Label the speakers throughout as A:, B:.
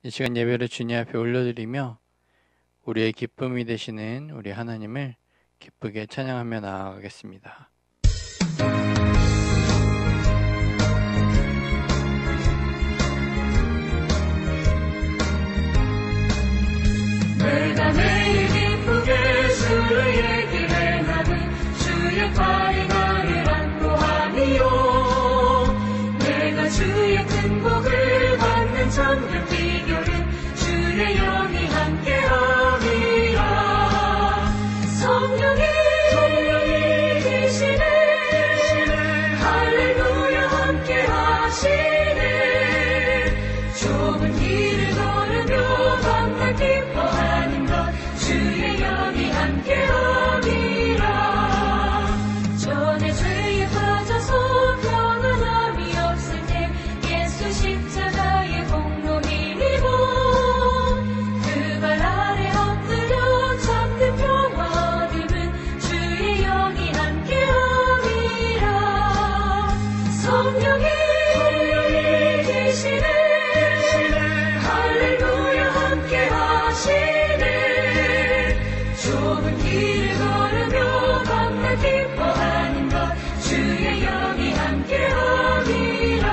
A: 이 시간 예배를 주님 앞에 올려드리며 우리의 기쁨이 되시는 우리 하나님을 기쁘게 찬양하며 나아가겠습니다.
B: 내가 매일 기쁘게 주의 길에 나는 주의 팔이 나를 안고 하니요. 내가 주의 큰 복을 받는 천국 비결은 주의 영이 함께함이라. 성령이 계시네. 할렐루야 함께하시네. 좁은 길을 걸으며 밤낮 기뻐하는 것 주의 영이 함께함이라. 전에 죄에 빠져서 평안함이 없을 때 예수 십자가의 공로 힘입어 그 발 아래 엎드려 참된 평화 얻음은 주의 영이 함께함이라. 성령이 계시네. 할렐루야 함께하시네. 좁은 길을 걸으며 밤낮 기뻐하는 것 주의 영이 함께함이라.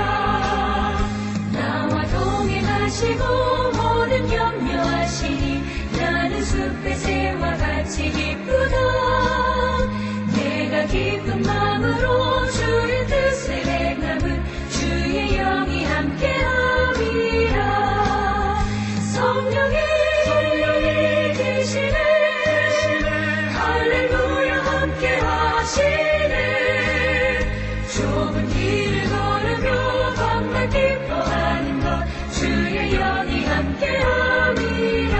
B: 나와 동행하시고 모든 염려하시니 나는 숲의 새와 같이 기쁘다. 내가 기쁜 마음으로 주의 뜻을 행함은 주의 영이 함께함이라. 성령이 계시네. 할렐루야 함께하시네. 좁은 길을 걸으며 밤낮 기뻐하는 것 주의 영이 함께함이라.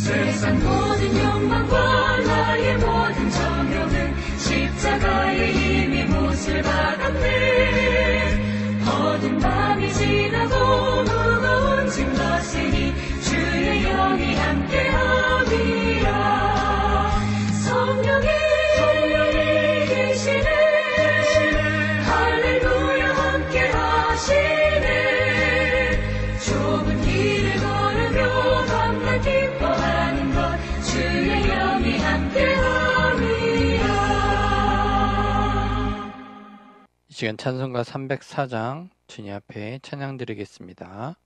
B: 세상 모든 욕망과 나의 모든 정욕은 십자가의 힘이 못을 박았네. 어두운 밤이 지나고 무거운 짐 벗으니 주의 영이 함께함이라. 성령이 계시네. 할렐루야 함께하시네. 좁은 길을 걸으며 밤낮 기뻐하는 것 주의 영이 함께함이라.
A: 이 시간 찬송가 304장 주님 앞에 찬양 드리겠습니다.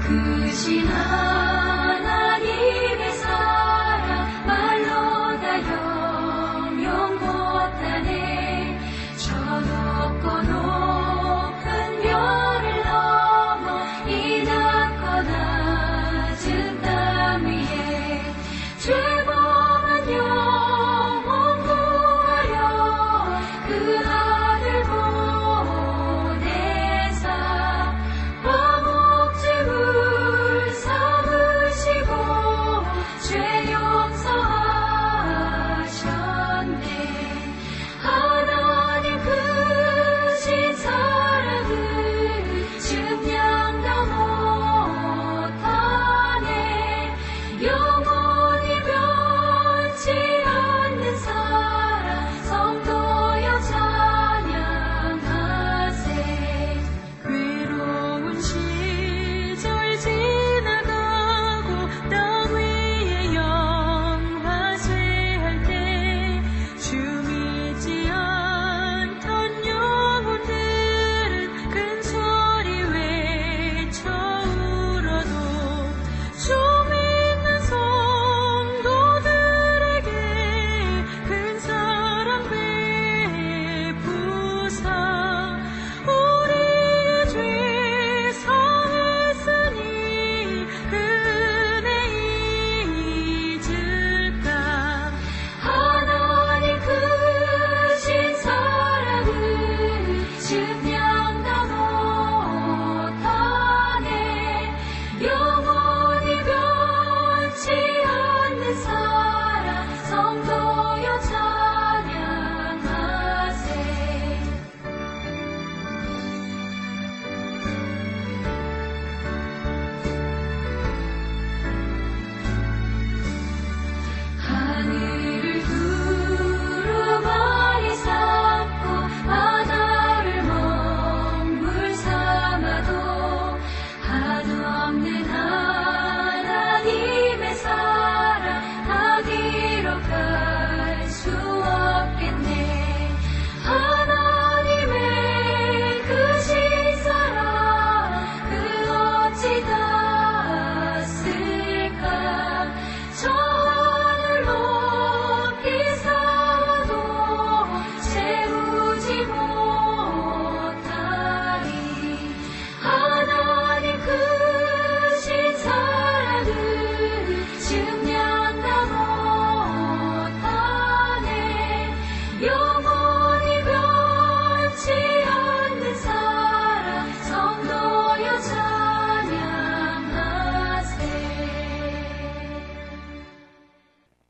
B: 크신 하나님의 사랑 말로 다 영영 못하네. 저 높고 높은 별을 넘어 이 낮고 낮은 땅 위에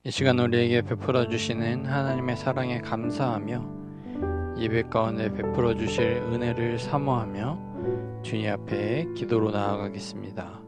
A: 이 시간 우리에게 베풀어 주시는 하나님의 사랑에 감사하며 예배 가운데 베풀어 주실 은혜를 사모하며 주님 앞에 기도로 나아가겠습니다.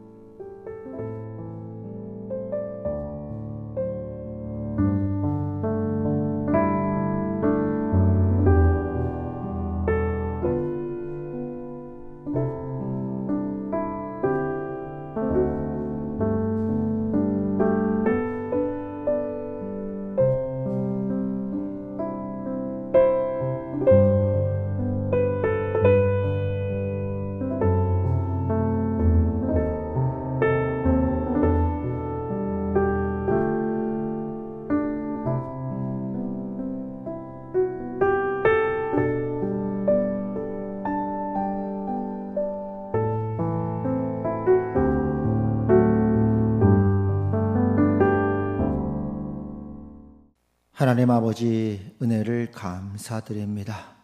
C: 하나님 아버지 은혜를 감사드립니다.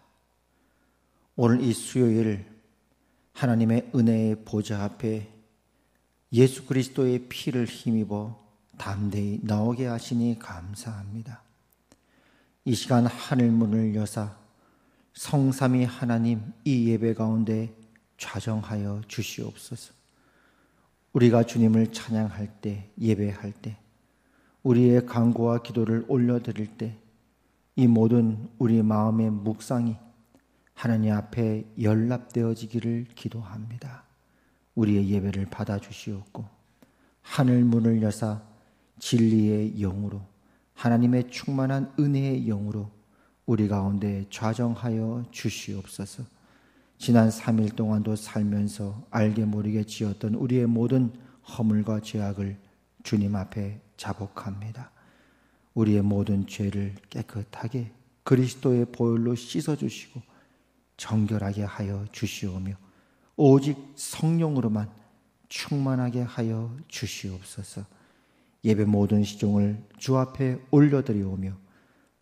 C: 오늘 이 수요일 하나님의 은혜의 보좌 앞에 예수 그리스도의 피를 힘입어 담대히 나오게 하시니 감사합니다. 이 시간 하늘문을 여사 성삼위 하나님 이 예배 가운데 좌정하여 주시옵소서. 우리가 주님을 찬양할 때, 예배할 때, 우리의 간구와 기도를 올려드릴 때 이 모든 우리 마음의 묵상이 하나님 앞에 연락되어지기를 기도합니다. 우리의 예배를 받아주시옵고 하늘 문을 여사 진리의 영으로 하나님의 충만한 은혜의 영으로 우리 가운데 좌정하여 주시옵소서. 지난 3일 동안도 살면서 알게 모르게 지었던 우리의 모든 허물과 죄악을 주님 앞에 자복합니다. 우리의 모든 죄를 깨끗하게 그리스도의 보혈로 씻어주시고 정결하게 하여 주시오며 오직 성령으로만 충만하게 하여 주시옵소서. 예배 모든 시종을 주 앞에 올려드리오며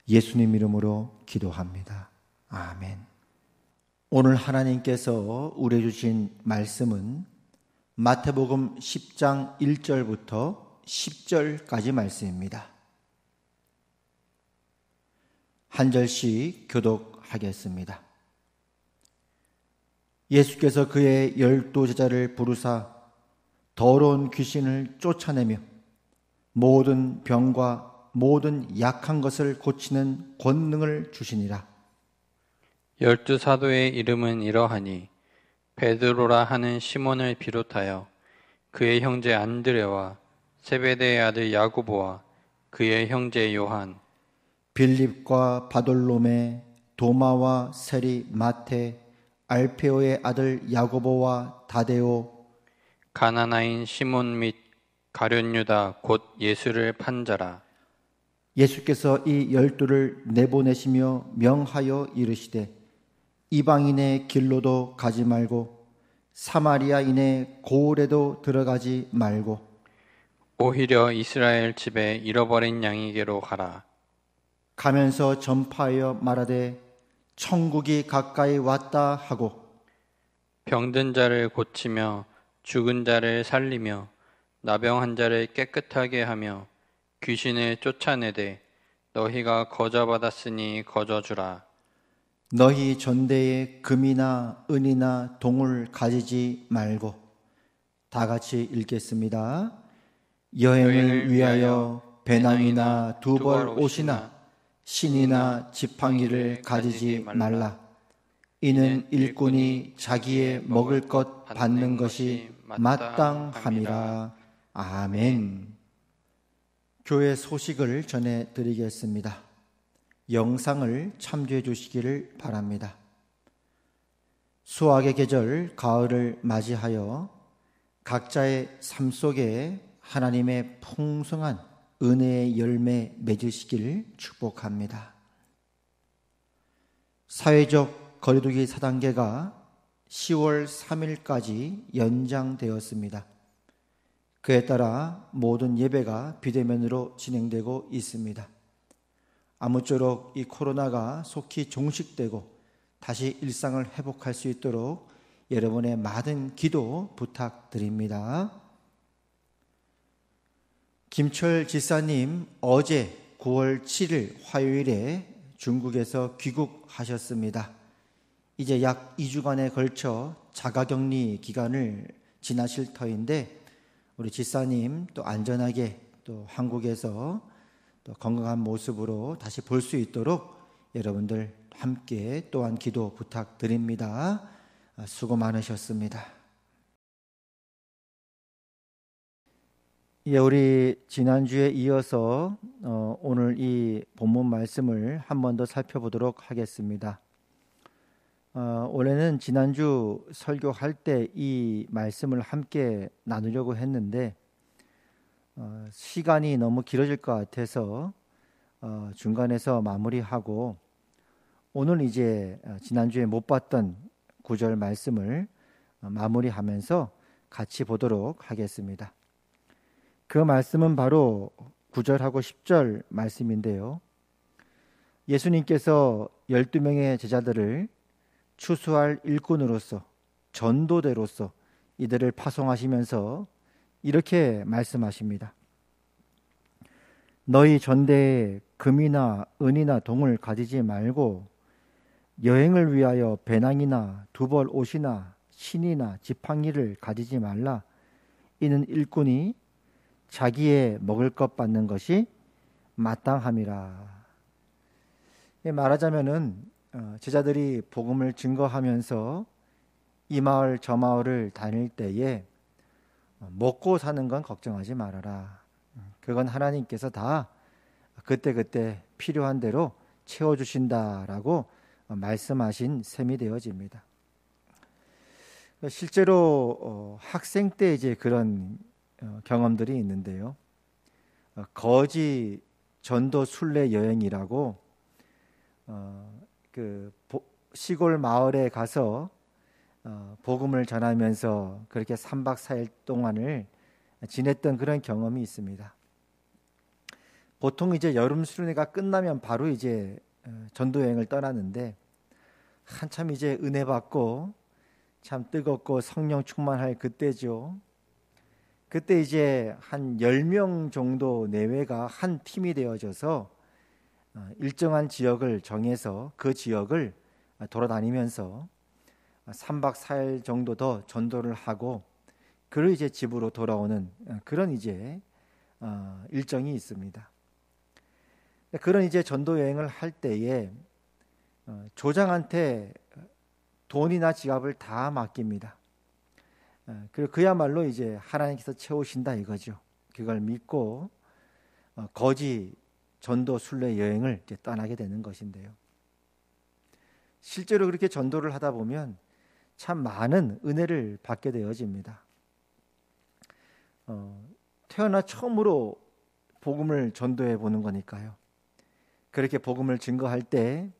C: 예수님 이름으로 기도합니다. 아멘. 오늘 하나님께서 우리에게 주신 말씀은 마태복음 10장 1절부터 10절까지 말씀입니다. 한 절씩 교독하겠습니다. 예수께서 그의 12 제자를 부르사 더러운 귀신을 쫓아내며 모든 병과 모든 약한 것을 고치는 권능을 주시니라.
A: 12 사도의 이름은 이러하니 베드로라 하는 시몬을 비롯하여 그의 형제 안드레와 세베대의 아들 야고보와 그의 형제 요한,
C: 빌립과 바돌로메, 도마와 세리 마테, 알페오의 아들 야고보와 다데오,
A: 가나나인 시몬 및 가룟 유다 곧 예수를 판 자라.
C: 예수께서 이 12를 내보내시며 명하여 이르시되 이방인의 길로도 가지 말고 사마리아인의 고을에도 들어가지 말고
A: 오히려 이스라엘 집에 잃어버린 양에게로 가라.
C: 가면서 전파하여 말하되 천국이 가까이 왔다 하고
A: 병든 자를 고치며 죽은 자를 살리며 나병한 자를 깨끗하게 하며 귀신을 쫓아내되 너희가 거저받았으니 거저주라.
C: 너희 전대에 금이나 은이나 동을 가지지 말고. 다 같이 읽겠습니다. 여행을 위하여 배낭이나 두벌 옷이나 신이나 지팡이를 가지지 말라. 이는 일꾼이 자기의 먹을 것 받는 것이 마땅함이라. 아멘. 교회 소식을 전해드리겠습니다. 영상을 참조해 주시기를 바랍니다. 수확의 계절 가을을 맞이하여 각자의 삶 속에 하나님의 풍성한 은혜의 열매 맺으시기를 축복합니다. 사회적 거리두기 4단계가 10월 3일까지 연장되었습니다. 그에 따라 모든 예배가 비대면으로 진행되고 있습니다. 아무쪼록 이 코로나가 속히 종식되고 다시 일상을 회복할 수 있도록 여러분의 많은 기도 부탁드립니다. 김철 지사님 어제 9월 7일 화요일에 중국에서 귀국하셨습니다. 이제 약 2주간에 걸쳐 자가격리 기간을 지나실 터인데 우리 지사님 또 안전하게 또 한국에서 또 건강한 모습으로 다시 볼 수 있도록 여러분들 함께 또한 기도 부탁드립니다. 수고 많으셨습니다. 예, 우리 지난주에 이어서 오늘 이 본문 말씀을 한 번 더 살펴보도록 하겠습니다. 올해는 지난주 설교할 때 이 말씀을 함께 나누려고 했는데 시간이 너무 길어질 것 같아서 중간에서 마무리하고 오늘 이제 지난주에 못 봤던 구절 말씀을 마무리하면서 같이 보도록 하겠습니다. 그 말씀은 바로 9절하고 10절 말씀인데요. 예수님께서 12명의 제자들을 추수할 일꾼으로서 전도대로서 이들을 파송하시면서 이렇게 말씀하십니다. 너희 전대에 금이나 은이나 동을 가지지 말고 여행을 위하여 배낭이나 두벌 옷이나 신이나 지팡이를 가지지 말라. 이는 일꾼이 자기의 먹을 것 받는 것이 마땅함이라. 말하자면은 제자들이 복음을 증거하면서 이 마을 저 마을을 다닐 때에 먹고 사는 건 걱정하지 말아라. 그건 하나님께서 다 그때그때 필요한 대로 채워주신다라고 말씀하신 셈이 되어집니다. 실제로 학생 때 이제 그런 경험들이 있는데요. 거지 전도 순례 여행이라고 그 시골 마을에 가서 복음을 전하면서 그렇게 3박 4일 동안을 지냈던 그런 경험이 있습니다. 보통 이제 여름 수련회가 끝나면 바로 이제 전도 여행을 떠나는데 한참 이제 은혜 받고 참 뜨겁고 성령 충만할 그때죠. 그때 이제 한 10명 정도 내외가 한 팀이 되어져서 일정한 지역을 정해서 그 지역을 돌아다니면서 3박 4일 정도 더 전도를 하고 그를 이제 집으로 돌아오는 그런 이제 일정이 있습니다. 그런 이제 전도 여행을 할 때에 조장한테 돈이나 지갑을 다 맡깁니다. 그리고 그야말로 이제 하나님께서 채우신다 이거죠. 그걸 믿고 거지 전도 순례 여행을 이제 떠나게 되는 것인데요. 실제로 그렇게 전도를 하다 보면 참 많은 은혜를 받게 되어집니다. 태어나 처음으로 복음을 전도해 보는 거니까요. 그렇게 복음을 증거할 때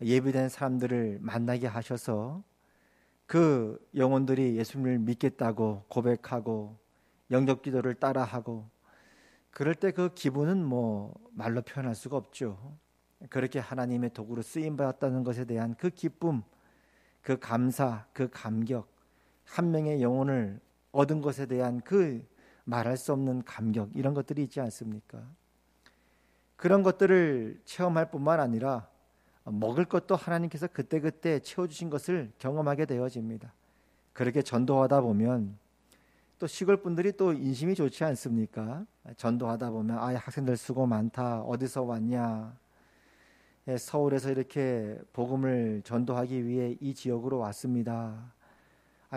C: 예비된 사람들을 만나게 하셔서 그 영혼들이 예수님을 믿겠다고 고백하고 영접 기도를 따라하고 그럴 때 그 기분은 뭐 말로 표현할 수가 없죠. 그렇게 하나님의 도구로 쓰임 받았다는 것에 대한 그 기쁨, 그 감사, 그 감격, 한 명의 영혼을 얻은 것에 대한 그 말할 수 없는 감격, 이런 것들이 있지 않습니까? 그런 것들을 체험할 뿐만 아니라 먹을 것도 하나님께서 그때그때 채워주신 것을 경험하게 되어집니다. 그렇게 전도하다 보면 또 시골 분들이 또 인심이 좋지 않습니까? 전도하다 보면 학생들 수고 많다. 어디서 왔냐? 서울에서 이렇게 복음을 전도하기 위해 이 지역으로 왔습니다.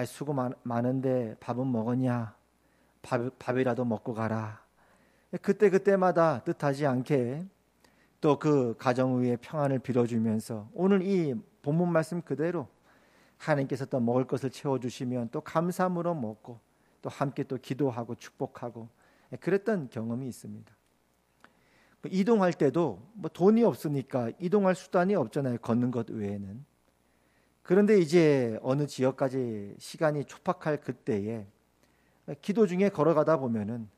C: 수고 많은데 밥은 먹었냐? 밥이라도 먹고 가라. 그때마다 뜻하지 않게 또 그 가정 위에 평안을 빌어주면서 오늘 이 본문 말씀 그대로 하나님께서 또 먹을 것을 채워주시면 또 감사함으로 먹고 또 함께 또 기도하고 축복하고 그랬던 경험이 있습니다. 이동할 때도 뭐 돈이 없으니까 이동할 수단이 없잖아요. 걷는 것 외에는. 그런데 이제 어느 지역까지 시간이 촉박할 그때에 기도 중에 걸어가다 보면은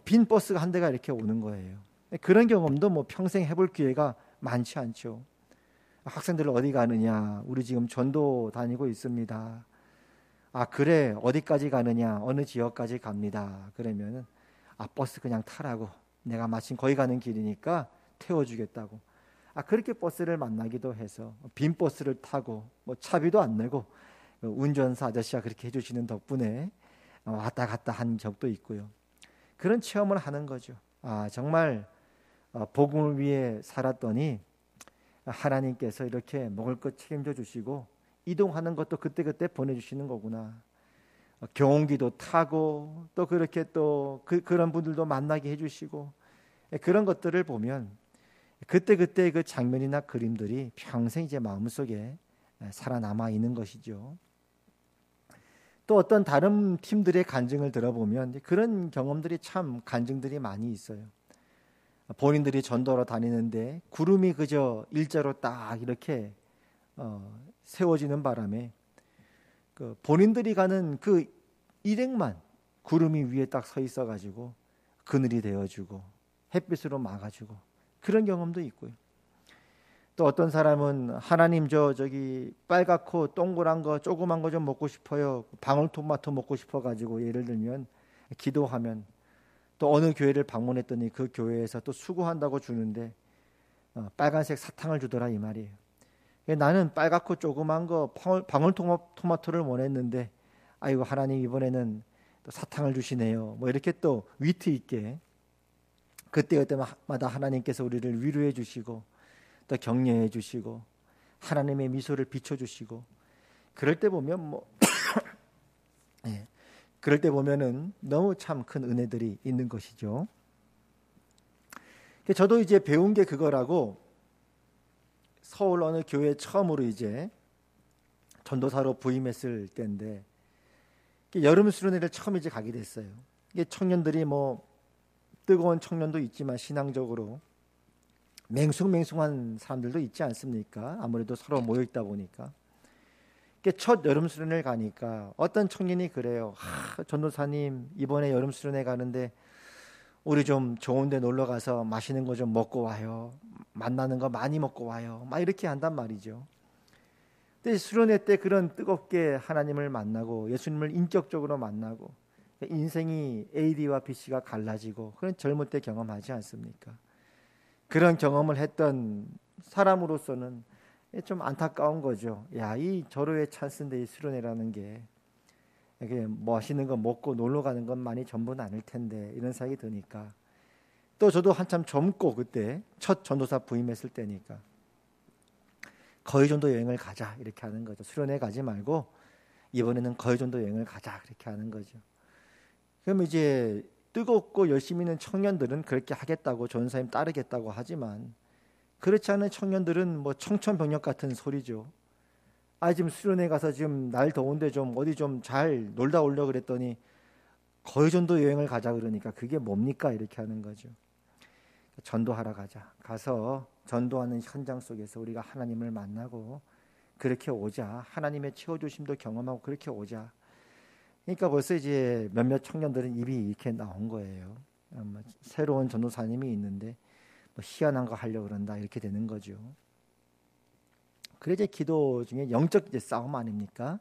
C: 빈 버스가 한 대가 이렇게 오는 거예요. 그런 경험도 뭐 평생 해볼 기회가 많지 않죠. 학생들 어디 가느냐? 우리 지금 전도 다니고 있습니다. 그래, 어디까지 가느냐? 어느 지역까지 갑니다. 그러면은 버스 그냥 타라고, 내가 마침 거기 가는 길이니까 태워주겠다고. 그렇게 버스를 만나기도 해서 빈 버스를 타고 뭐 차비도 안 내고 운전사 아저씨가 그렇게 해주시는 덕분에 왔다 갔다 한 적도 있고요. 그런 체험을 하는 거죠. 정말 복음을 위해 살았더니 하나님께서 이렇게 먹을 것 책임져 주시고 이동하는 것도 그때그때 보내주시는 거구나. 경운기도 타고 또 그렇게 또 그런 분들도 만나게 해주시고, 그런 것들을 보면 그때그때 그 장면이나 그림들이 평생 이제 마음속에 살아남아 있는 것이죠. 또 어떤 다른 팀들의 간증을 들어보면 그런 경험들이 참 간증들이 많이 있어요. 본인들이 전도하러 다니는데 구름이 그저 일자로 딱 이렇게 세워지는 바람에 그 본인들이 가는 그 일행만 구름이 위에 딱 서 있어가지고 그늘이 되어주고 햇빛으로 막아주고, 그런 경험도 있고요. 또 어떤 사람은 하나님 저기 빨갛고 동그란 거 조그만 거 좀 먹고 싶어요. 방울토마토 먹고 싶어가지고 예를 들면 기도하면 또 어느 교회를 방문했더니 그 교회에서 또 수고한다고 주는데 빨간색 사탕을 주더라 이 말이에요. 나는 빨갛고 조그만 거 방울토마토를 원했는데 아이고 하나님 이번에는 또 사탕을 주시네요. 뭐 이렇게 또 위트 있게 그때마다 하나님께서 우리를 위로해 주시고 또 격려해 주시고 하나님의 미소를 비춰주시고, 그럴 때 보면 그럴 때 보면은 너무 참 큰 은혜들이 있는 것이죠. 저도 이제 배운 게 그거라고 서울 어느 교회 처음으로 이제 전도사로 부임했을 때인데 여름 수련회를 처음 이제 가게 됐어요. 이게 청년들이 뭐 뜨거운 청년도 있지만 신앙적으로 맹숭맹숭한 사람들도 있지 않습니까? 아무래도 서로 모여 있다 보니까. 첫 여름 수련회를 가니까 어떤 청년이 그래요. 전도사님 이번에 여름 수련회 가는데 우리 좀 좋은 데 놀러 가서 맛있는 거 좀 먹고 와요. 만나는 거 많이 먹고 와요. 막 이렇게 한단 말이죠. 근데 수련회 때 그런 뜨겁게 하나님을 만나고 예수님을 인격적으로 만나고 인생이 AD와 BC가 갈라지고 그런 젊을 때 경험하지 않습니까? 그런 경험을 했던 사람으로서는 좀 안타까운 거죠. 이 절호의 찬스인데 이 수련회라는 게 이게 멋있는 거 먹고 놀러 가는 것만이 전부는 아닐 텐데 이런 생각이 드니까, 또 저도 한참 젊고 그때 첫 전도사 부임했을 때니까 거의전도 여행을 가자 이렇게 하는 거죠. 수련회 가지 말고 이번에는 거의전도 여행을 가자 그렇게 하는 거죠. 그럼 이제 뜨겁고 열심히 있는 청년들은 그렇게 하겠다고 전사님 따르겠다고 하지만 그렇지 않은 청년들은 뭐 청천벽력 같은 소리죠. 지금 수련회 가서 지금 날 더운데 좀 어디 좀 잘 놀다 오려고 그랬더니 거의전도 여행을 가자 그러니까 그게 뭡니까 이렇게 하는 거죠. 전도하러 가자. 가서 전도하는 현장 속에서 우리가 하나님을 만나고 그렇게 오자. 하나님의 채워주심도 경험하고 그렇게 오자. 그러니까 벌써 이제 몇몇 청년들은 입이 이렇게 나온 거예요. 새로운 전도사님이 있는데 뭐 희한한 거 하려고 그런다 이렇게 되는 거죠. 그래 이제 기도 중에 영적 이제 싸움 아닙니까?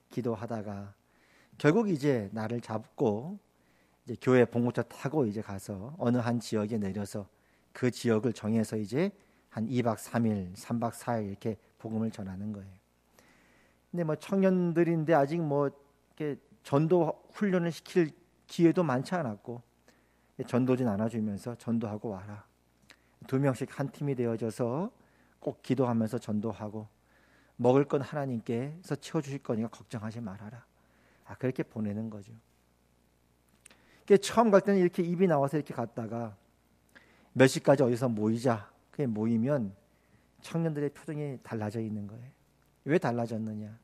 C: 기도하다가 결국 이제 나를 잡고 이제 교회 봉고차 타고 이제 가서 어느 한 지역에 내려서 그 지역을 정해서 이제 한 2박 3일, 3박 4일 이렇게 복음을 전하는 거예요. 근데 뭐 청년들인데 아직 뭐 이렇게 전도 훈련을 시킬 기회도 많지 않았고 전도진 안아주면서 전도하고 와라. 2명씩 한 팀이 되어져서 꼭 기도하면서 전도하고 먹을 건 하나님께서 채워주실 거니까 걱정하지 말아라. 그렇게 보내는 거죠. 처음 갈 때는 이렇게 입이 나와서 이렇게 갔다가 몇 시까지 어디서 모이자. 그게 모이면 청년들의 표정이 달라져 있는 거예요. 왜 달라졌느냐?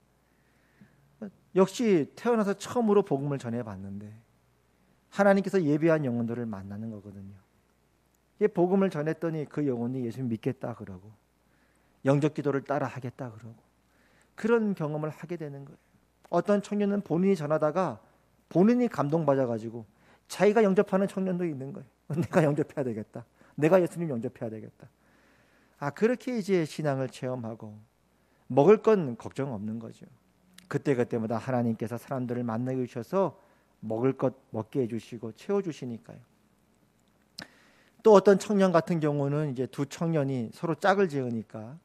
C: 역시 태어나서 처음으로 복음을 전해봤는데 하나님께서 예비한 영혼들을 만나는 거거든요. 복음을 전했더니 그 영혼이 예수 믿겠다 그러고 영적 기도를 따라 하겠다 그러고 그런 경험을 하게 되는 거예요. 어떤 청년은 본인이 전하다가 본인이 감동받아가지고 자기가 영접하는 청년도 있는 거예요. 내가 영접해야 되겠다. 내가 예수님 영접해야 되겠다. 그렇게 이제 신앙을 체험하고 먹을 건 걱정 없는 거죠. 그때그때마다 하나님께서 사람들을 만나게 주셔서 먹을 것 먹게 해주시고 채워주시니까요. 또 어떤 청년 같은 경우는 이제 두 청년이 서로 짝을 지으니까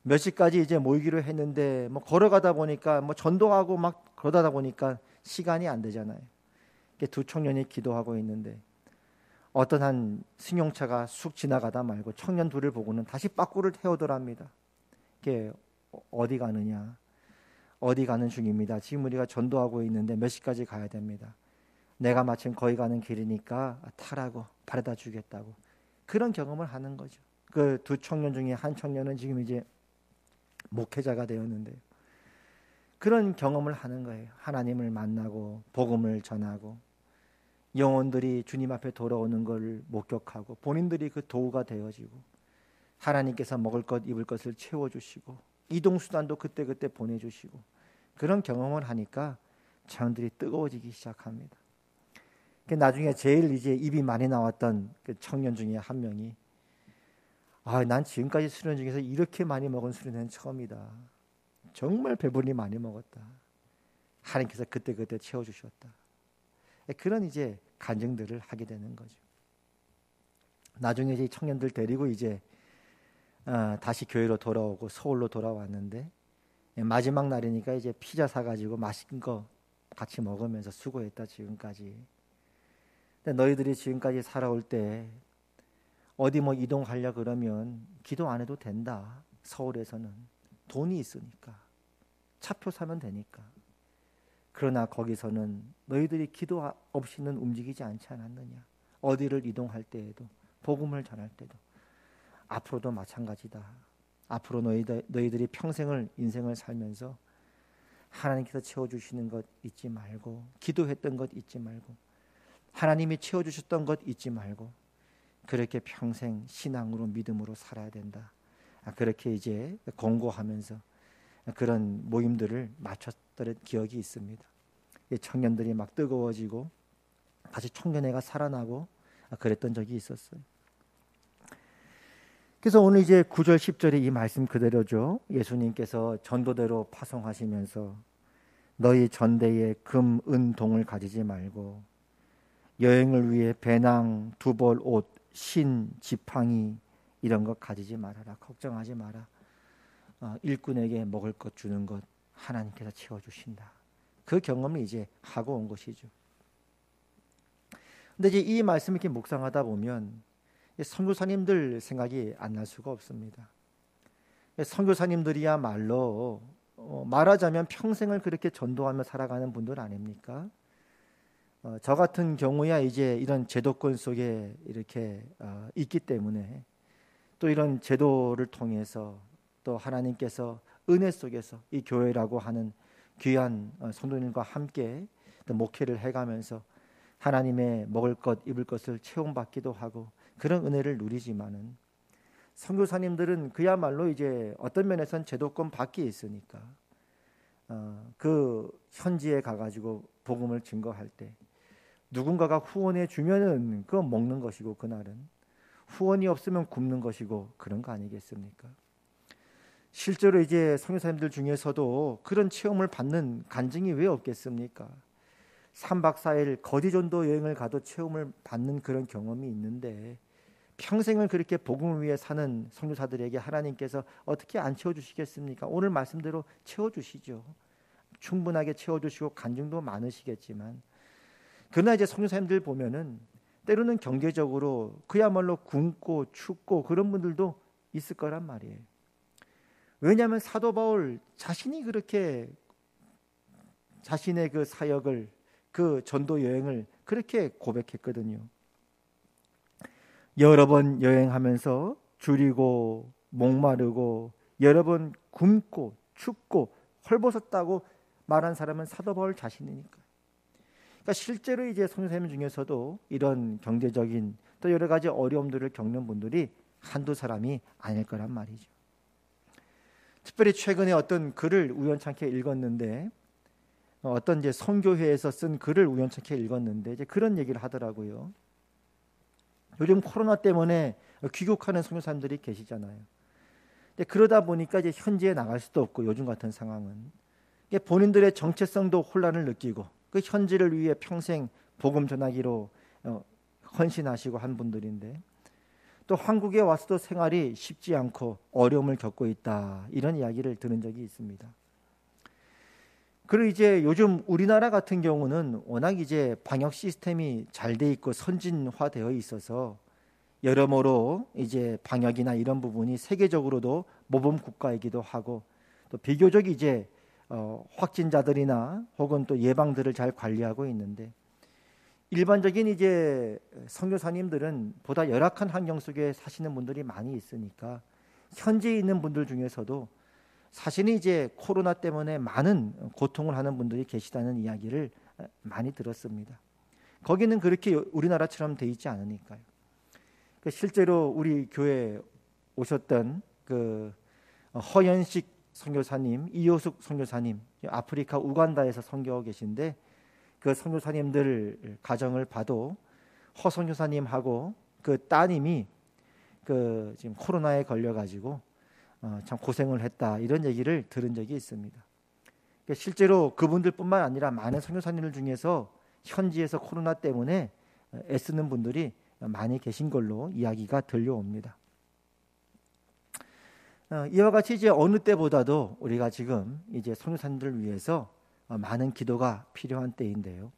C: 몇 시까지 이제 모이기로 했는데 뭐 걸어가다 보니까 뭐 전도하고 막 그러다 보니까 시간이 안 되잖아요. 두 청년이 기도하고 있는데 어떤 한 승용차가 쑥 지나가다 말고 청년 둘을 보고는 다시 빠꾸를 태우더랍니다. 이게 어디 가느냐? 어디 가는 중입니다. 지금 우리가 전도하고 있는데 몇 시까지 가야 됩니다. 내가 마침 거기 가는 길이니까 타라고 바래다 주겠다고 그런 경험을 하는 거죠. 그 두 청년 중에 한 청년은 지금 이제 목회자가 되었는데 그런 경험을 하는 거예요. 하나님을 만나고 복음을 전하고 영혼들이 주님 앞에 돌아오는 걸 목격하고 본인들이 그 도구가 되어지고 하나님께서 먹을 것 입을 것을 채워주시고 이동수단도 그때그때 보내주시고 그런 경험을 하니까 자녀들이 뜨거워지기 시작합니다. 나중에 제일 이제 입이 많이 나왔던 그 청년 중에 한 명이 난 지금까지 수련 중에서 이렇게 많이 먹은 수련회는 처음이다. 정말 배불리 많이 먹었다. 하나님께서 그때그때 채워주셨다. 그런 이제 간증들을 하게 되는 거죠. 나중에 이제 청년들 데리고 이제 다시 교회로 돌아오고 서울로 돌아왔는데 마지막 날이니까 이제 피자 사가지고 맛있는 거 같이 먹으면서 수고했다 지금까지. 근데 너희들이 지금까지 살아올 때 어디 뭐 이동하려 그러면 기도 안 해도 된다. 서울에서는 돈이 있으니까 차표 사면 되니까. 그러나 거기서는 너희들이 기도 없이는 움직이지 않지 않았느냐. 어디를 이동할 때에도 복음을 전할 때도 앞으로도 마찬가지다. 앞으로 너희들이 평생을 인생을 살면서 하나님께서 채워주시는 것 잊지 말고 기도했던 것 잊지 말고 하나님이 채워주셨던 것 잊지 말고 그렇게 평생 신앙으로 믿음으로 살아야 된다. 그렇게 이제 권고하면서 그런 모임들을 마쳤던 기억이 있습니다. 청년들이 막 뜨거워지고 다시 청년회가 살아나고 그랬던 적이 있었어요. 그래서 오늘 이제 9절 10절에 이 말씀 그대로죠. 예수님께서 전도대로 파송하시면서 너희 전대에 금, 은, 동을 가지지 말고 여행을 위해 배낭, 두벌 옷, 신, 지팡이 이런 것 가지지 말아라. 걱정하지 마라. 일꾼에게 먹을 것 주는 것 하나님께서 채워주신다. 그 경험을 이제 하고 온 것이죠. 근데 이제 이 말씀을 이렇게 묵상하다 보면 선교사님들 생각이 안 날 수가 없습니다. 선교사님들이야말로 말하자면 평생을 그렇게 전도하며 살아가는 분들 아닙니까? 저 같은 경우야 이제 이런 제도권 속에 이렇게 있기 때문에 또 이런 제도를 통해서 또 하나님께서 은혜 속에서 이 교회라고 하는 귀한 성도님과 함께 또 목회를 해가면서 하나님의 먹을 것 입을 것을 체험받기도 하고 그런 은혜를 누리지만은 선교사님들은 그야말로 이제 어떤 면에선 제도권 밖에 있으니까 그 현지에 가가지고 복음을 증거할 때 누군가가 후원해 주면은 그건 먹는 것이고 그날은 후원이 없으면 굶는 것이고 그런 거 아니겠습니까? 실제로 이제 선교사님들 중에서도 그런 체험을 받는 간증이 왜 없겠습니까? 3박 4일 거디전도 여행을 가도 체험을 받는 그런 경험이 있는데 평생을 그렇게 복음을 위해 사는 선교사들에게 하나님께서 어떻게 안 채워주시겠습니까? 오늘 말씀대로 채워주시죠. 충분하게 채워주시고 간증도 많으시겠지만 그러나 이제 선교사님들 보면은 때로는 경제적으로 그야말로 굶고 춥고 그런 분들도 있을 거란 말이에요. 왜냐하면 사도 바울 자신이 그렇게 자신의 그 사역을 그 전도 여행을 그렇게 고백했거든요. 여러 번 여행하면서 줄이고 목마르고 여러 번 굶고 춥고 헐벗었다고 말한 사람은 사도 바울 자신이니까. 그러니까 실제로 이제 선교사님 중에서도 이런 경제적인 또 여러 가지 어려움들을 겪는 분들이 한두 사람이 아닐 거란 말이죠. 특별히 최근에 어떤 글을 우연찮게 읽었는데 어떤 이제 선교회에서 쓴 글을 우연찮게 읽었는데 이제 그런 얘기를 하더라고요. 요즘 코로나 때문에 귀국하는 선교사님들이 계시잖아요. 근데 그러다 보니까 이제 현지에 나갈 수도 없고 요즘 같은 상황은 본인들의 정체성도 혼란을 느끼고 그 현지를 위해 평생 복음 전하기로 헌신하시고 한 분들인데, 또 한국에 와서도 생활이 쉽지 않고 어려움을 겪고 있다, 이런 이야기를 들은 적이 있습니다. 그리고 이제 요즘 우리나라 같은 경우는 워낙 이제 방역 시스템이 잘 돼 있고 선진화되어 있어서 여러모로 이제 방역이나 이런 부분이 세계적으로도 모범 국가이기도 하고, 또 비교적 이제 확진자들이나 혹은 또 예방들을 잘 관리하고 있는데, 일반적인 이제 선교사님들은 보다 열악한 환경 속에 사시는 분들이 많이 있으니까 현지에 있는 분들 중에서도 사실은 이제 코로나 때문에 많은 고통을 하는 분들이 계시다는 이야기를 많이 들었습니다. 거기는 그렇게 우리나라처럼 돼 있지 않으니까요. 실제로 우리 교회에 오셨던 그 허연식 선교사님, 이효숙 선교사님, 아프리카 우간다에서 선교하고 계신데, 그 선교사님들 가정을 봐도 허 선교사님하고 그 따님이 그 지금 코로나에 걸려가지고 참 고생을 했다, 이런 얘기를 들은 적이 있습니다. 실제로 그분들뿐만 아니라 많은 선교사님들 중에서 현지에서 코로나 때문에 애쓰는 분들이 많이 계신 걸로 이야기가 들려옵니다. 이와 같이 이제 어느 때보다도 우리가 지금 이제 선교사님들을 위해서 많은 기도가 필요한 때인데요.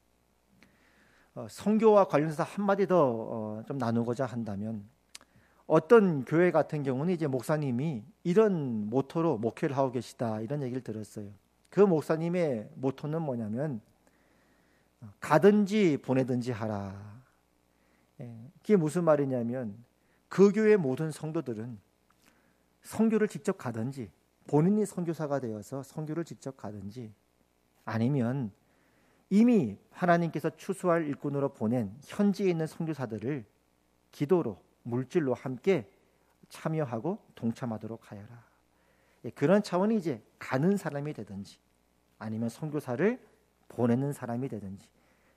C: 선교와 관련해서 한마디 더 좀 나누고자 한다면, 어떤 교회 같은 경우는 이제 목사님이 이런 모토로 목회를 하고 계시다, 이런 얘기를 들었어요. 그 목사님의 모토는 뭐냐면 가든지 보내든지 하라. 그게 무슨 말이냐면, 그 교회 모든 성도들은 선교를 직접 가든지, 본인이 선교사가 되어서 선교를 직접 가든지, 아니면 이미 하나님께서 추수할 일꾼으로 보낸 현지에 있는 선교사들을 기도로, 물질로 함께 참여하고 동참하도록 하여라. 그런 차원이 이제 가는 사람이 되든지 아니면 선교사를 보내는 사람이 되든지,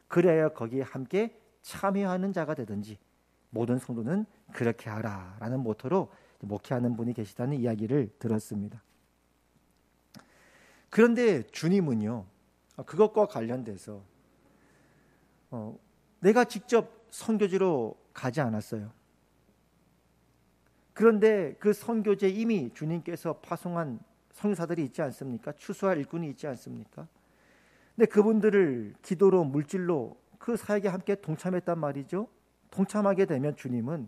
C: 그래야 거기에 함께 참여하는 자가 되든지 모든 성도는 그렇게 하라라는 모토로 목회하는 분이 계시다는 이야기를 들었습니다. 그런데 주님은요, 그것과 관련돼서 내가 직접 선교지로 가지 않았어요. 그런데 그 선교지에 이미 주님께서 파송한 선교사들이 있지 않습니까? 추수할 일꾼이 있지 않습니까? 근데 그분들을 기도로, 물질로 그 사역에 함께 동참했단 말이죠. 동참하게 되면 주님은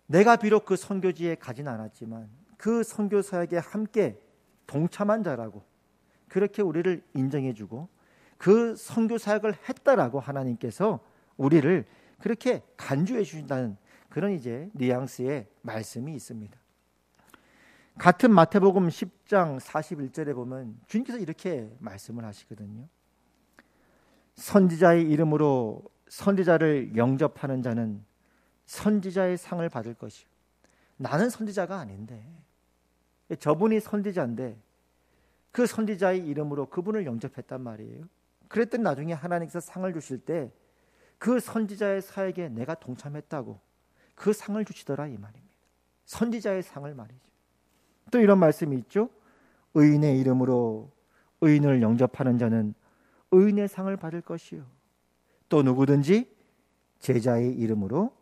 C: 내가 비록 그 선교지에 가진 않았지만 그 선교 사역에 함께 동참한 자라고 그렇게 우리를 인정해주고, 그 선교 사역을 했다라고 하나님께서 우리를 그렇게 간주해 주신다는 그런 이제 뉘앙스의 말씀이 있습니다. 같은 마태복음 10장 41절에 보면 주님께서 이렇게 말씀을 하시거든요. 선지자의 이름으로 선지자를 영접하는 자는 선지자의 상을 받을 것이요. 나는 선지자가 아닌데, 저분이 선지자인데 그 선지자의 이름으로 그분을 영접했단 말이에요. 그랬더니 나중에 하나님께서 상을 주실 때 그 선지자의 사역에 내가 동참했다고 그 상을 주시더라, 이 말입니다. 선지자의 상을 말이죠. 또 이런 말씀이 있죠. 의인의 이름으로 의인을 영접하는 자는 의인의 상을 받을 것이요. 또 누구든지 제자의 이름으로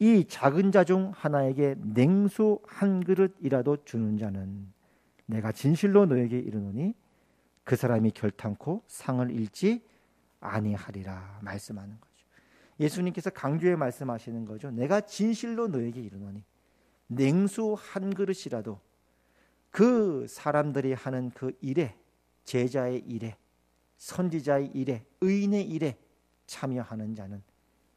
C: 이 작은 자 중 하나에게 냉수 한 그릇이라도 주는 자는 내가 진실로 너에게 이르노니 그 사람이 결탄코 상을 잃지 아니하리라 말씀하는 거죠. 예수님께서 강조해 말씀하시는 거죠. 내가 진실로 너에게 이르노니, 냉수 한 그릇이라도 그 사람들이 하는 그 일에, 제자의 일에, 선지자의 일에, 의인의 일에 참여하는 자는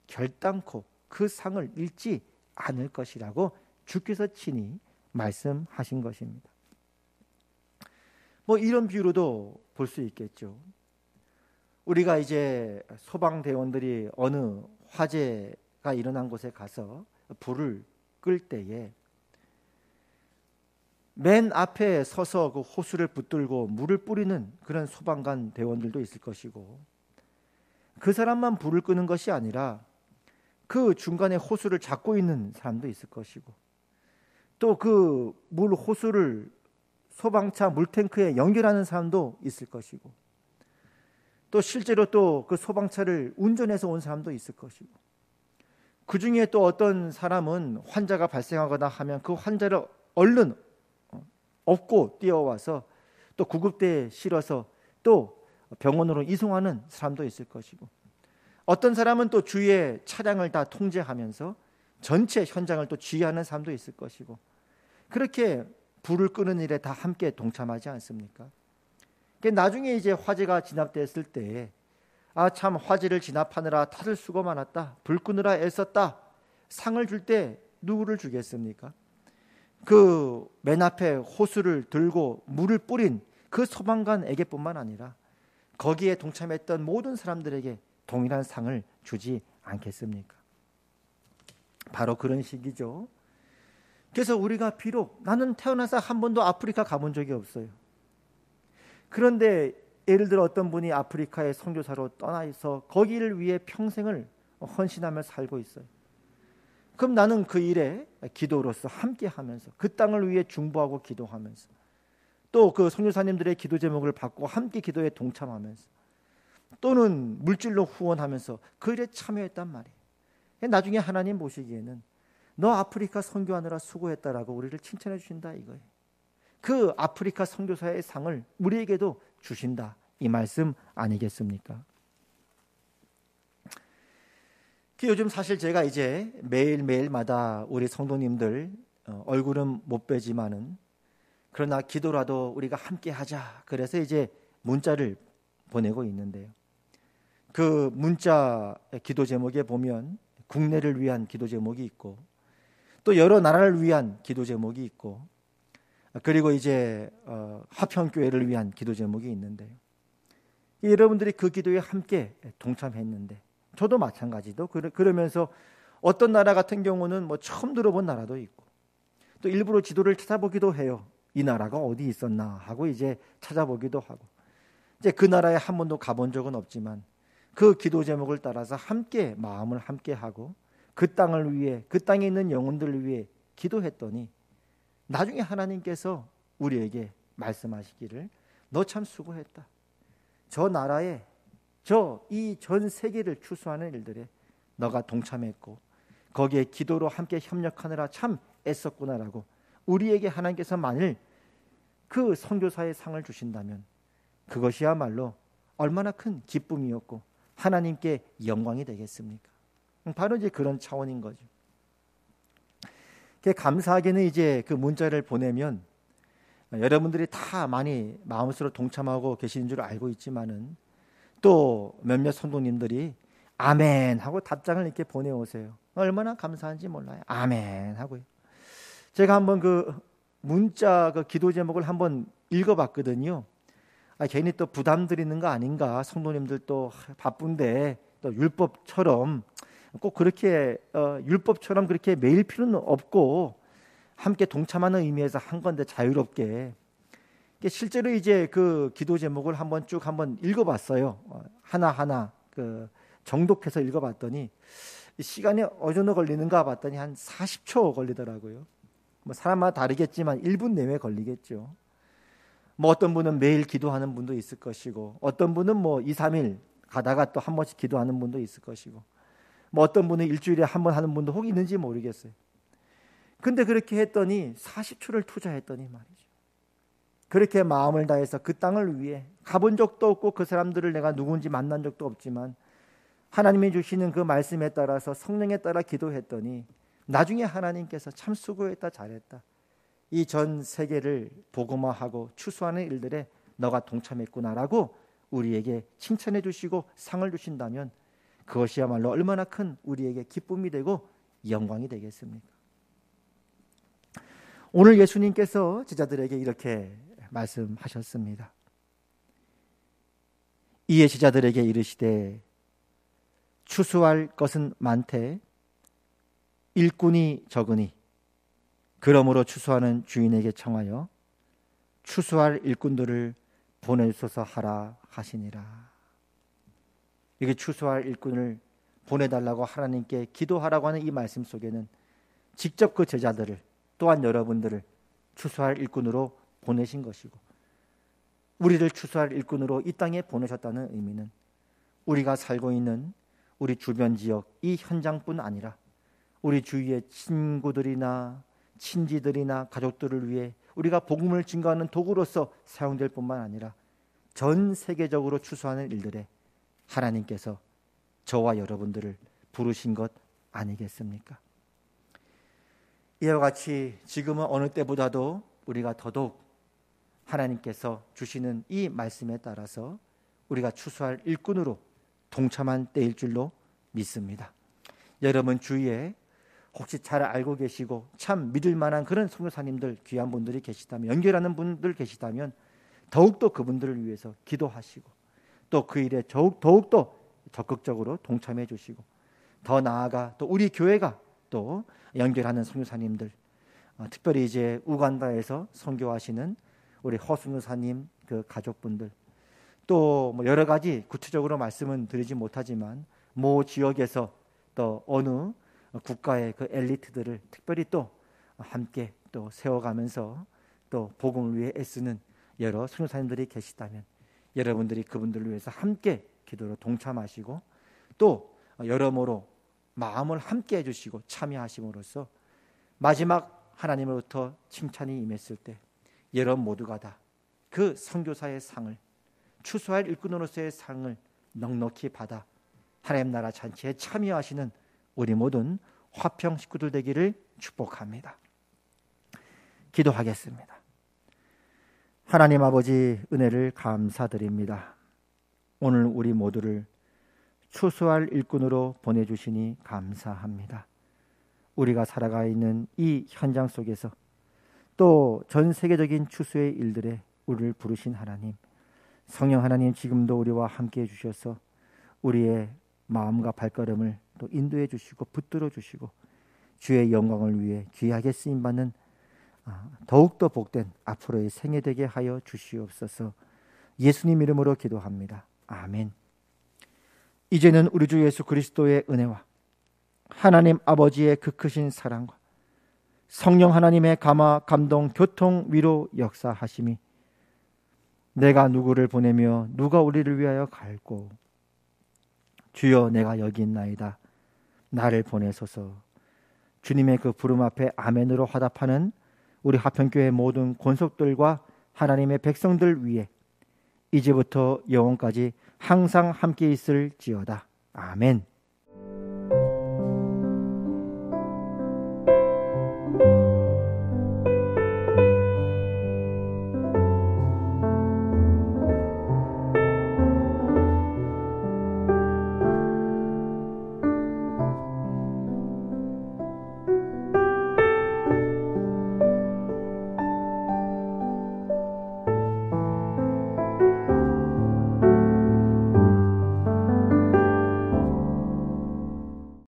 C: 결단코 그 상을 잃지 않을 것이라고 주께서 친히 말씀하신 것입니다. 뭐 이런 비유로도 볼 수 있겠죠. 우리가 이제 소방대원들이 어느 화재가 일어난 곳에 가서 불을 끌 때에 맨 앞에 서서 그 호수를 붙들고 물을 뿌리는 그런 소방관 대원들도 있을 것이고, 그 사람만 불을 끄는 것이 아니라 그 중간에 호수를 잡고 있는 사람도 있을 것이고, 또 그 물 호수를 소방차 물탱크에 연결하는 사람도 있을 것이고, 또 실제로 또 그 소방차를 운전해서 온 사람도 있을 것이고, 그 중에 또 어떤 사람은 환자가 발생하거나 하면 그 환자를 얼른 업고 뛰어와서 또 구급대에 실어서 또 병원으로 이송하는 사람도 있을 것이고, 어떤 사람은 또 주위의 차량을 다 통제하면서 전체 현장을 또 지휘하는 사람도 있을 것이고, 그렇게 불을 끄는 일에 다 함께 동참하지 않습니까? 나중에 이제 화재가 진압됐을 때, 아, 참 화재를 진압하느라 다들 수고 많았다, 불 끄느라 애썼다, 상을 줄 때 누구를 주겠습니까? 그 맨 앞에 호수를 들고 물을 뿌린 그 소방관에게뿐만 아니라 거기에 동참했던 모든 사람들에게 동일한 상을 주지 않겠습니까? 바로 그런 식이죠. 그래서 우리가 비록, 나는 태어나서 한 번도 아프리카 가본 적이 없어요. 그런데 예를 들어 어떤 분이 아프리카의 선교사로 떠나서 거기를 위해 평생을 헌신하며 살고 있어요. 그럼 나는 그 일에 기도로서 함께하면서 그 땅을 위해 중보하고 기도하면서 또 그 선교사님들의 기도 제목을 받고 함께 기도에 동참하면서 또는 물질로 후원하면서 그 일에 참여했단 말이에요. 나중에 하나님 보시기에는 너 아프리카 선교하느라 수고했다라고 우리를 칭찬해 주신다 이거예요. 그 아프리카 선교사의 상을 우리에게도 주신다, 이 말씀 아니겠습니까? 요즘 사실 제가 이제 매일매일마다 우리 성도님들 얼굴은 못 뵈지만은 그러나 기도라도 우리가 함께 하자, 그래서 이제 문자를 보내고 있는데요. 그 문자 기도 제목에 보면 국내를 위한 기도 제목이 있고 또 여러 나라를 위한 기도 제목이 있고, 그리고 이제 화평교회를 위한 기도 제목이 있는데요. 여러분들이 그 기도에 함께 동참했는데 저도 마찬가지도 그러면서 어떤 나라 같은 경우는 뭐 처음 들어본 나라도 있고 또 일부러 지도를 찾아보기도 해요. 이 나라가 어디 있었나 하고 이제 찾아보기도 하고, 이제 그 나라에 한 번도 가본 적은 없지만 그 기도 제목을 따라서 함께 마음을 함께 하고 그 땅을 위해, 그 땅에 있는 영혼들을 위해 기도했더니 나중에 하나님께서 우리에게 말씀하시기를 너 참 수고했다. 저 나라에 이 전 세계를 추수하는 일들에 너가 동참했고 거기에 기도로 함께 협력하느라 참 애썼구나라고 우리에게 하나님께서 만일 그 선교사의 상을 주신다면 그것이야말로 얼마나 큰 기쁨이었고 하나님께 영광이 되겠습니까? 바로 이제 그런 차원인 거죠. 감사하게는 이제 그 문자를 보내면 여러분들이 다 많이 마음으로 동참하고 계시는 줄 알고 있지만은 또 몇몇 성도님들이 아멘 하고 답장을 이렇게 보내오세요. 얼마나 감사한지 몰라요. 아멘 하고요. 제가 한번 그 문자 그 기도 제목을 한번 읽어봤거든요. 괜히 또 부담 드리는 거 아닌가, 성도님들 또 바쁜데 또 율법처럼 꼭 그렇게 율법처럼 그렇게 매일 필요는 없고 함께 동참하는 의미에서 한 건데 자유롭게. 실제로 이제 그 기도 제목을 한번 쭉 한번 읽어봤어요. 하나하나 그 정독해서 읽어봤더니 시간이 어느 정도 걸리는가 봤더니 한 40초 걸리더라고요. 뭐 사람마다 다르겠지만 1분 내외 걸리겠죠. 뭐 어떤 분은 매일 기도하는 분도 있을 것이고 어떤 분은 뭐 2, 3일 가다가 또 한 번씩 기도하는 분도 있을 것이고 뭐 어떤 분은 일주일에 한 번 하는 분도 혹 있는지 모르겠어요. 근데 그렇게 했더니 40초를 투자했더니 말이죠. 그렇게 마음을 다해서 그 땅을 위해 가본 적도 없고 그 사람들을 내가 누군지 만난 적도 없지만 하나님이 주시는 그 말씀에 따라서 성령에 따라 기도했더니 나중에 하나님께서 참 수고했다, 잘했다. 이 전 세계를 복음화하고 추수하는 일들에 너가 동참했구나라고 우리에게 칭찬해 주시고 상을 주신다면 그것이야말로 얼마나 큰 우리에게 기쁨이 되고 영광이 되겠습니까? 오늘 예수님께서 제자들에게 이렇게 말씀하셨습니다. 이에 제자들에게 이르시되 추수할 것은 많되 일꾼이 적으니 그러므로 추수하는 주인에게 청하여 추수할 일꾼들을 보내소서 하라 하시니라. 이게 추수할 일꾼을 보내달라고 하나님께 기도하라고 하는 이 말씀 속에는 직접 그 제자들을 또한 여러분들을 추수할 일꾼으로 보내신 것이고 우리를 추수할 일꾼으로 이 땅에 보내셨다는 의미는 우리가 살고 있는 우리 주변 지역 이 현장뿐 아니라 우리 주위의 친구들이나 친지들이나 가족들을 위해 우리가 복음을 증거하는 도구로서 사용될 뿐만 아니라 전 세계적으로 추수하는 일들에 하나님께서 저와 여러분들을 부르신 것 아니겠습니까? 이와 같이 지금은 어느 때보다도 우리가 더더욱 하나님께서 주시는 이 말씀에 따라서 우리가 추수할 일꾼으로 동참한 때일 줄로 믿습니다. 여러분 주위에 혹시 잘 알고 계시고 참 믿을 만한 그런 선교사님들, 귀한 분들이 계시다면, 연결하는 분들 계시다면 더욱더 그분들을 위해서 기도하시고 또 그 일에 더욱더 적극적으로 동참해 주시고, 더 나아가 또 우리 교회가 또 연결하는 선교사님들, 특별히 이제 우간다에서 선교하시는 우리 허 선교사님 그 가족분들, 또 뭐 여러 가지 구체적으로 말씀은 드리지 못하지만 모 지역에서 또 어느 국가의 그 엘리트들을 특별히 또 함께 또 세워가면서 또 복음을 위해 애쓰는 여러 선교사님들이 계시다면 여러분들이 그분들을 위해서 함께 기도로 동참하시고 또 여러모로 마음을 함께 해주시고 참여하심으로써 마지막 하나님으로부터 칭찬이 임했을 때 여러분 모두가 다 그 선교사의 상을, 추수할 일꾼으로서의 상을 넉넉히 받아 하나님 나라 잔치에 참여하시는 우리 모든 화평 식구들 되기를 축복합니다. 기도하겠습니다. 하나님 아버지, 은혜를 감사드립니다. 오늘 우리 모두를 추수할 일꾼으로 보내주시니 감사합니다. 우리가 살아가 있는 이 현장 속에서 또 전 세계적인 추수의 일들에 우리를 부르신 하나님, 성령 하나님, 지금도 우리와 함께 해주셔서 우리의 마음과 발걸음을 또 인도해 주시고 붙들어 주시고 주의 영광을 위해 귀하게 쓰임받는 더욱더 복된 앞으로의 생애 되게 하여 주시옵소서. 예수님 이름으로 기도합니다. 아멘. 이제는 우리 주 예수 그리스도의 은혜와 하나님 아버지의 그 크신 사랑과 성령 하나님의 감화, 감동, 교통, 위로 역사하심이 내가 누구를 보내며 누가 우리를 위하여 갈고 주여 내가 여기 있나이다 나를 보내소서. 주님의 그 부름 앞에 아멘으로 화답하는 우리 화평교회 모든 권속들과 하나님의 백성들 위해 이제부터 영원까지 항상 함께 있을지어다. 아멘.